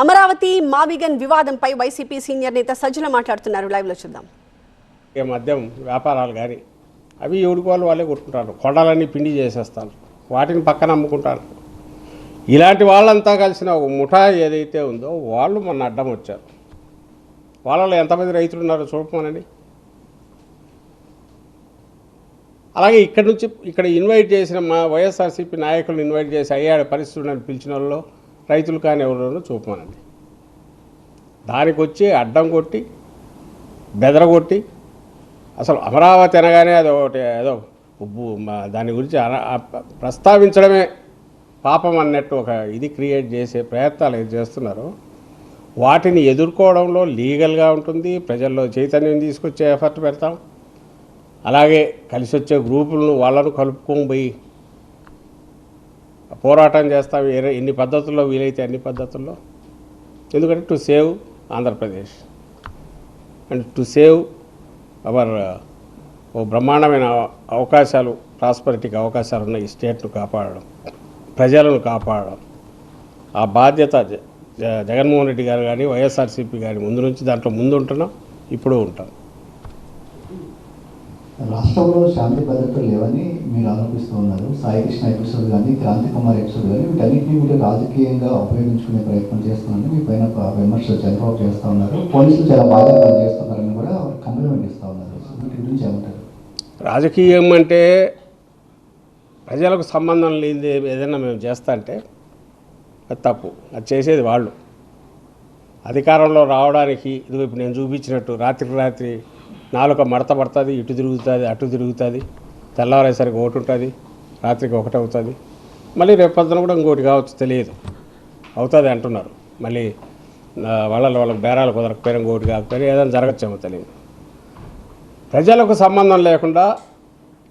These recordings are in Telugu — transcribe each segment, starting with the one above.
అమరావతి మావిగన్ వివాదంపై వైసీపీ సీనియర్ నేత సజ్జల మాట్లాడుతున్నారు. లైవ్ లో చూద్దాం. మద్యం వ్యాపారాలు కానీ అవి ఎవరికి వాళ్ళే కొట్టుకుంటారు. కొండలన్నీ పిండి చేసేస్తారు, వాటిని పక్కన అమ్ముకుంటారు. ఇలాంటి వాళ్ళంతా కలిసిన ఒక ముఠా ఏదైతే ఉందో వాళ్ళు మొన్న అడ్డం వచ్చారు. వాళ్ళలో ఎంతమంది రైతులు ఉన్నారో చూడమనండి. అలాగే ఇక్కడ ఇన్వైట్ చేసిన మా వైఎస్ఆర్సీపీ నాయకులను ఇన్వైట్ చేసి అయ్యాడు పరిస్థితులను పిలిచిన వాళ్ళు రైతులు కానీ ఎవరినో చూపమనండి. దానికి వచ్చి అడ్డం కొట్టి బెదరగొట్టి అసలు అమరావతి అనగానే అది ఒకటి ఏదో దాని గురించి ప్రస్తావించడమే పాపం అన్నట్టు ఒక ఇది క్రియేట్ చేసే ప్రయత్నాలు ఏది చేస్తున్నారో వాటిని ఎదుర్కోవడంలో లీగల్గా ఉంటుంది. ప్రజల్లో చైతన్యం తీసుకొచ్చే ఎఫర్ట్ పెడతాం. అలాగే కలిసి వచ్చే గ్రూపులను వాళ్ళను కలుపుకొని పోయి పోరాటం చేస్తాం. ఎన్ని పద్ధతుల్లో వీలైతే అన్ని పద్ధతుల్లో. ఎందుకంటే to save Andhra Pradesh and to save hour ఓ బ్రహ్మాండమైన అవకాశాలు, ప్రాస్పరిటీకి అవకాశాలు ఉన్న ఈ స్టేట్ను కాపాడడం, ప్రజలను కాపాడడం, ఆ బాధ్యత జగన్మోహన్ రెడ్డి గారు కానీ వైఎస్ఆర్సీపీ కానీ ముందు నుంచి దాంట్లో ముందు ఉంటున్నాం, ఇప్పుడు ఉంటాం. రాష్ట్రంలో శాంతి భద్రతలు లేవని మీరు ఆరోపిస్తూ ఉన్నారు. సాయి కృష్ణ ఎపిసోడ్ కానీ క్రాంతి కుమార్ ఎపిసోడ్ కానీ వీటన్నింటినీ మీరు రాజకీయంగా ఉపయోగించుకునే ప్రయత్నం చేస్తున్నారని మీ పైన విమర్శలు చంద్రబాబు చేస్తూ ఉన్నారు. పోలీసులు చాలా బాగా పనిచేస్తున్నారని కూడా కంప్లైంట్ ఇస్తూ ఉన్నారు. వీటి గురించి ఏమంటారు? రాజకీయం అంటే ప్రజలకు సంబంధం లేనిది ఏదైనా మేము చేస్తా అంటే అది తప్పు. అది చేసేది వాళ్ళు. అధికారంలో రావడానికి ఇది ఇప్పుడు నేను చూపించినట్టు రాత్రి నాలుక మడత పడుతుంది, ఇటు తిరుగుతుంది, అటు తిరుగుతుంది, తెల్లవారేసరికి ఒకటి ఉంటుంది, రాత్రికి ఒకటి అవుతుంది, మళ్ళీ రేపొద్దున కూడా ఇంకోటి కావచ్చు, తెలియదు, అవుతుంది అంటున్నారు. మళ్ళీ వాళ్ళకి బేరాలు కుదరకపోయినా ఇంకోటి కాకపోయినా ఏదైనా జరగచ్చేమో తెలియదు. ప్రజలకు సంబంధం లేకుండా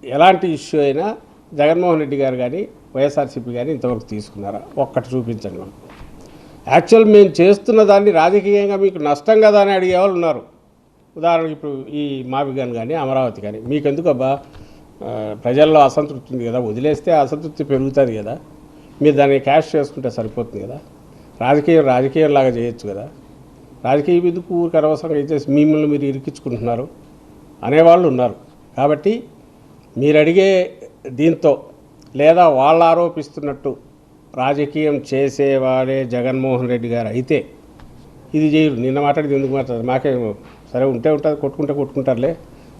ఎలాంటి ఇష్యూ అయినా జగన్మోహన్ రెడ్డి గారు కానీ వైఎస్ఆర్సీపీ కానీ ఇంతవరకు తీసుకున్నారా? ఒక్కటి చూపించండి మనకు. యాక్చువల్ మేము చేస్తున్న దాన్ని రాజకీయంగా మీకు నష్టం కదా అని అడిగే వాళ్ళు ఉన్నారు. ఉదాహరణకి ఇప్పుడు ఈ మావిగన్ కానీ అమరావతి కానీ మీకెందుకు అబ్బా, ప్రజల్లో అసంతృప్తి ఉంది కదా, వదిలేస్తే అసంతృప్తి పెరుగుతుంది కదా, మీరు దాన్ని క్యాష్ చేసుకుంటే సరిపోతుంది కదా, రాజకీయంలాగా చేయొచ్చు కదా, రాజకీయం ఎందుకు ఊరికి అనవసరంగా ఇచ్చేసి మిమ్మల్ని మీరు ఇరికించుకుంటున్నారు అనేవాళ్ళు ఉన్నారు. కాబట్టి మీరు అడిగే దీంతో లేదా వాళ్ళు ఆరోపిస్తున్నట్టు రాజకీయం చేసేవాడే జగన్మోహన్ రెడ్డి గారు అయితే ఇది చేయరు. నిన్న మాట్లాడేది ఎందుకు మాట్లాడారు? మాకే సరే ఉంటే ఉంటుంది, కొట్టుకుంటారులే,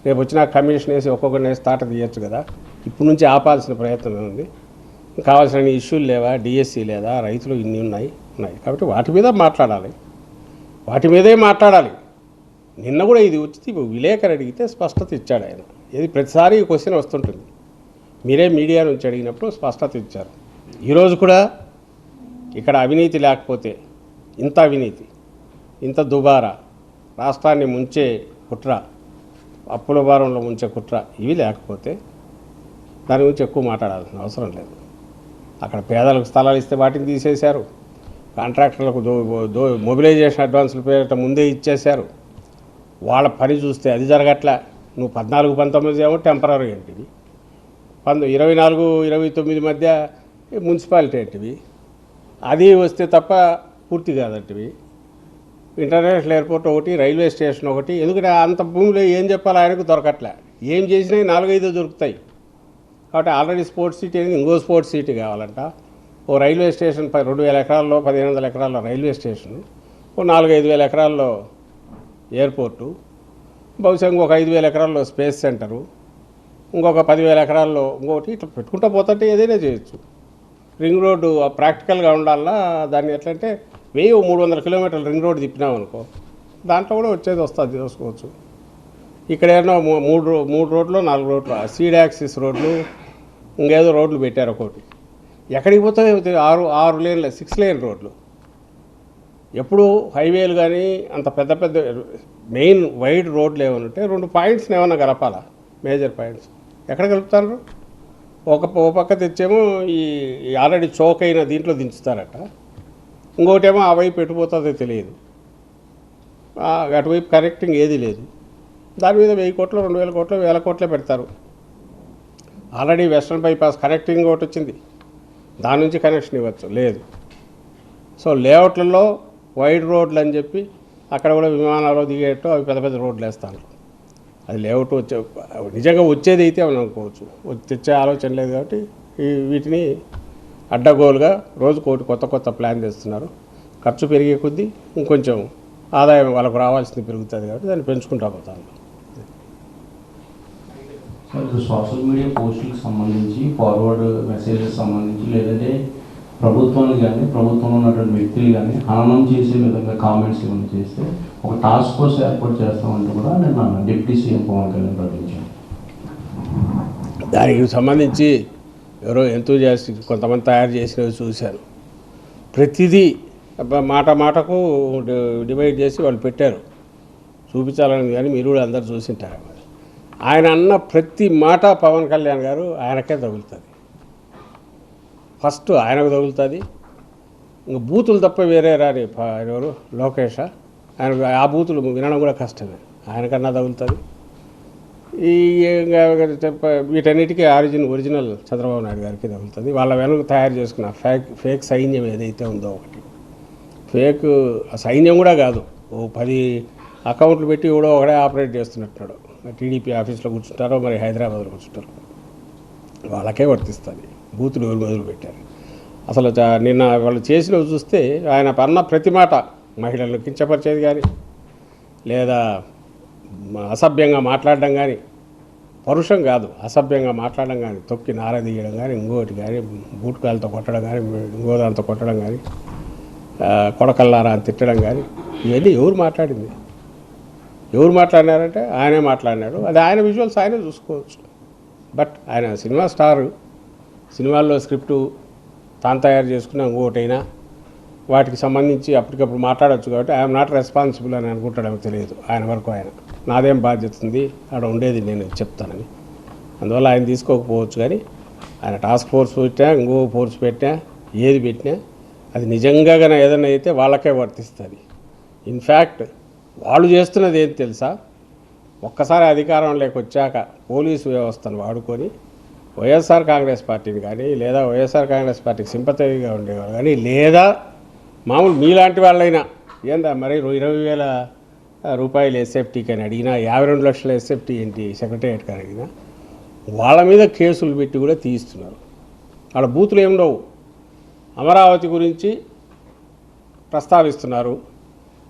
రేపు వచ్చిన కమిషన్ వేసి ఒక్కొక్కరిని వేసి తాట తీయచ్చు కదా. ఇప్పుడు నుంచి ఆపాల్సిన ప్రయత్నం ఉంది. కావాల్సిన ఇష్యూలు లేవా? డిఎస్సి లేదా? రైతులు ఇన్ని ఉన్నాయి. కాబట్టి వాటి మీద మాట్లాడాలి, వాటి మీదే మాట్లాడాలి. నిన్న కూడా ఇది వచ్చి విలేకరు అడిగితే స్పష్టత ఇచ్చాడు ఆయన. ఇది ప్రతిసారి క్వశ్చన్ వస్తుంటుంది, మీరే మీడియా నుంచి అడిగినప్పుడు స్పష్టత ఇచ్చారు. ఈరోజు కూడా ఇక్కడ అవినీతి లేకపోతే, ఇంత అవినీతి, ఇంత దుబారా, రాష్ట్రాన్ని ముంచే కుట్ర, అప్పుల భారంలో ముంచే కుట్ర ఇవి లేకపోతే దాని గురించి ఎక్కువ మాట్లాడాల్సిన అవసరం లేదు. అక్కడ పేదలకు స్థలాలు ఇస్తే వాటిని తీసేశారు, కాంట్రాక్టర్లకు మొబిలైజేషన్ అడ్వాన్సుల పేరిట ముందే ఇచ్చేశారు. వాళ్ళ పని చూస్తే అది జరగట్లే. నువ్వు 14-19 ఏమో టెంపరీ ఏంటివి, 24-29 మధ్య మున్సిపాలిటీ ఏంటివి, అది వస్తే తప్ప పూర్తి కాదంటివి. ఇంటర్నేషనల్ ఎయిర్పోర్ట్ ఒకటి, రైల్వే స్టేషన్ ఒకటి. ఎందుకంటే అంత భూమిలో ఏం చెప్పాలి ఆయనకు దొరకట్లే. ఏం చేసినా 4-5 దొరుకుతాయి. కాబట్టి ఆల్రెడీ స్పోర్ట్స్ సిటీ అనేది ఇంకో స్పోర్ట్స్ సిటీ కావాలంట. ఓ రైల్వే స్టేషన్ 2,000 ఎకరాల్లో 1,500 ఎకరాల్లో రైల్వే స్టేషను, ఓ 4-5 వేల ఎకరాల్లో ఎయిర్పోర్టు, బహుశా ఇంకొక 5,000 ఎకరాల్లో స్పేస్ సెంటరు, ఇంకొక 10,000 ఎకరాల్లో ఇంకోటి. ఇట్లా పెట్టుకుంటూ పోతుంటే ఏదైనా చేయొచ్చు. రింగ్ రోడ్డు ప్రాక్టికల్గా ఉండాలన్నా దాన్ని ఎట్లంటే 1,300 కిలోమీటర్లు రింగ్ రోడ్డు తిప్పినామనుకో, దాంట్లో కూడా వచ్చేది వస్తుంది, చూసుకోవచ్చు. ఇక్కడ ఏమో 3 రోడ్లు 4 రోడ్లు సీడ్ యాక్సిస్ రోడ్లు, ఇంకేదో రోడ్లు పెట్టారు ఒకటి. ఎక్కడికి పోతాయి? 6 లేన్ల 6 లేన్ రోడ్లు. ఎప్పుడు హైవేలు కానీ అంత పెద్ద మెయిన్ వైడ్ రోడ్లు ఏమైనా ఉంటే 2 పాయింట్స్ని ఏమైనా కలపాలా, మేజర్ పాయింట్స్. ఎక్కడ కలుపుతారు? ఒక పక్క తెచ్చేమో ఈ ఆల్రెడీ చోక్ అయిన దీంట్లో దించుతారట, ఇంకోటేమో ఆ వైపు ఎటుపోతుందో తెలియదు, అటువైపు కనెక్టింగ్ ఏది లేదు. దాని మీద 1,000 కోట్లు 2,000 కోట్లు 1,000 కోట్లే పెడతారు. ఆల్రెడీ వెస్ట్రన్ బైపాస్ కనెక్టింగ్ ఒకటి వచ్చింది, దాని నుంచి కనెక్షన్ ఇవ్వచ్చు లేదు. సో లేఅవుట్లలో వైడ్ రోడ్లు అని చెప్పి అక్కడ కూడా విమానాలు దిగేట్టు అవి పెద్ద పెద్ద రోడ్లు వేస్తాను. అది లేఅవుట్ వచ్చే నిజంగా వచ్చేది అయితే అని అనుకోవచ్చు, తెచ్చే ఆలోచన లేదు కాబట్టి వీటిని అడ్డగోలుగా రోజు కొత్త కొత్త ప్లాన్ చేస్తున్నారు. ఖర్చు పెరిగే కొద్దీ ఇంకొంచెం ఆదాయం వాళ్ళకు రావాల్సింది పెరుగుతుంది కాబట్టి దాన్ని పెంచుకుంటా పోతాను. సోషల్ మీడియా పోస్టులకు సంబంధించి ఫార్వర్డ్ మెసేజెస్ సంబంధించి లేదంటే ప్రభుత్వానికి కానీ ప్రభుత్వంలో ఉన్నటువంటి వ్యక్తులు కానీ హననం చేసే విధంగా కామెంట్స్ ఏమైనా చేస్తే ఒక టాస్క్ ఫోర్స్ ఏర్పాటు చేస్తామంటూ కూడా నేను డిప్యూటీ సీఎం పవన్ కళ్యాణ్ ప్రకటించాను. దానికి సంబంధించి ఎవరో ఎంతూజియాస్టిక్ కొంతమంది తయారు చేసినవి చూశాను. ప్రతిదీ మాటకు డివైడ్ చేసి వాళ్ళు పెట్టారు చూపించాలని, కానీ మీరు కూడా అందరు చూసింటారు. ఆయన అన్న ప్రతి మాట పవన్ కళ్యాణ్ గారు ఆయనకే తగులుతుంది. ఫస్ట్ ఆయనకు తగులుతుంది. ఇంక బూతులు తప్ప వేరే రాని ఎవరు లోకేష్, ఆయన ఆ బూతులు వినడం కూడా కష్టమే, ఆయనకన్నా తగులుతుంది. ఈ వీటన్నిటికీ ఒరిజినల్ చంద్రబాబు నాయుడు గారికి తగులుతుంది. వాళ్ళ వెనుక తయారు చేసుకున్న ఫేక్ సైన్యం ఏదైతే ఉందో, ఒకటి ఫేక్ సైన్యం కూడా కాదు, 10 అకౌంట్లు పెట్టి కూడా ఒకడే ఆపరేట్ చేస్తున్నట్టున్నాడు. టీడీపీ ఆఫీస్లో కూర్చుంటారో మరి హైదరాబాద్లో కూర్చుంటారో వాళ్ళకే వర్తిస్తుంది. బూతులు ఎవరు మొదలు పెట్టారు. అసలు నిన్న వాళ్ళు చేసినవి చూస్తే ఆయన అన్న ప్రతి మాట మహిళలను కించపరిచేది కానీ, లేదా అసభ్యంగా మాట్లాడడం కానీ, పరుషం కాదు అసభ్యంగా మాట్లాడడం కానీ, తొక్కి నారదీయడం కానీ, ఇంకోటి కానీ, బూట్కాలతో కొట్టడం కానీ, ఇంకోదాంతో కొట్టడం కానీ, కొడకల్లారా అని తిట్టడం కానీ, ఇవన్నీ ఎవరు మాట్లాడింది? ఎవరు మాట్లాడినారంటే ఆయనే మాట్లాడినాడు. అది ఆయన విజువల్స్ ఆయనే చూసుకోవచ్చు. బట్ ఆయన సినిమా స్టారు, సినిమాల్లో స్క్రిప్టు తాను తయారు చేసుకున్న ఇంకోటైనా వాటికి సంబంధించి అప్పటికప్పుడు మాట్లాడవచ్చు కాబట్టి ఐఎమ్ నాట్ రెస్పాన్సిబుల్ అని అనుకుంటాడేమో తెలియదు. ఆయన వరకు ఆయన నాదేం బాధ్యత ఉంది, అక్కడ ఉండేది నేను చెప్తానని, అందువల్ల ఆయన తీసుకోకపోవచ్చు. కానీ ఆయన టాస్క్ ఫోర్స్ పెట్టినా, ఇంకో ఫోర్స్ పెట్టినా, ఏది పెట్టినా అది నిజంగా కానీ ఏదైనా అయితే వాళ్ళకే వర్తిస్తుంది. ఇన్ఫ్యాక్ట్ వాళ్ళు చేస్తున్నది ఏం తెలుసా, ఒక్కసారి అధికారంలోకి వచ్చాక పోలీసు వ్యవస్థను వాడుకొని వైఎస్ఆర్ కాంగ్రెస్ పార్టీని కానీ, లేదా వైఎస్ఆర్ కాంగ్రెస్ పార్టీకి సింపతిగా ఉండేవాళ్ళు కానీ, లేదా మామూలు మీలాంటి వాళ్ళైనా ఏందా మరి 20,000 రూపాయలు ఎస్ఎఫ్టీకి అని అడిగినా, 52 లక్షల ఎస్ఎఫ్టీ ఏంటి సెక్రటేరియట్ కానీ అడిగినా వాళ్ళ మీద కేసులు పెట్టి కూడా తీయిస్తున్నారు. వాళ్ళ బూతులు ఏముండవు. అమరావతి గురించి ప్రస్తావిస్తున్నారు,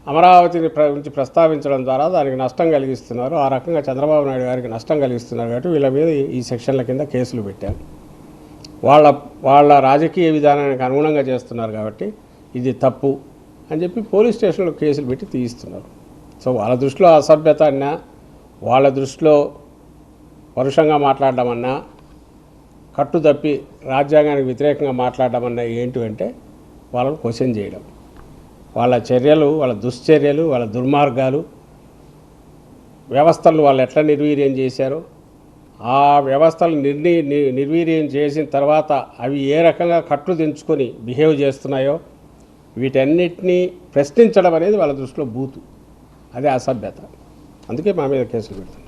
అమరావతిని గురించి ప్రస్తావించడం ద్వారా దానికి నష్టం కలిగిస్తున్నారు. ఆ రకంగా చంద్రబాబు నాయుడు గారికి నష్టం కలిగిస్తున్నారు కాబట్టి వీళ్ళ మీద ఈ సెక్షన్ల కింద కేసులు పెట్టారు. వాళ్ళ రాజకీయ విధానానికి అనుగుణంగా చేస్తున్నారు కాబట్టి ఇది తప్పు అని చెప్పి పోలీస్ స్టేషన్లో కేసులు పెట్టి తీయిస్తున్నారు. సో వాళ్ళ దృష్టిలో అసభ్యత అన్నా, వాళ్ళ దృష్టిలో పరుషంగా మాట్లాడడం అన్నా, కట్టు తప్పి రాజ్యాంగానికి వ్యతిరేకంగా మాట్లాడడం అన్నా ఏంటి అంటే వాళ్ళని క్వశ్చన్ చేయడం. వాళ్ళ చర్యలు, వాళ్ళ దుశ్చర్యలు, వాళ్ళ దుర్మార్గాలు, వ్యవస్థలను వాళ్ళు ఎట్లా నిర్వీర్యం చేశారో, ఆ వ్యవస్థలు నిర్వీర్యం చేసిన తర్వాత అవి ఏ రకంగా కట్లు తెంచుకొని బిహేవ్ చేస్తున్నాయో వీటన్నిటినీ ప్రశ్నించడం అనేది వాళ్ళ దృష్టిలో బూతు, అదే అసభ్యత. అందుకే మా మీద కేసులు పెడుతున్నారు.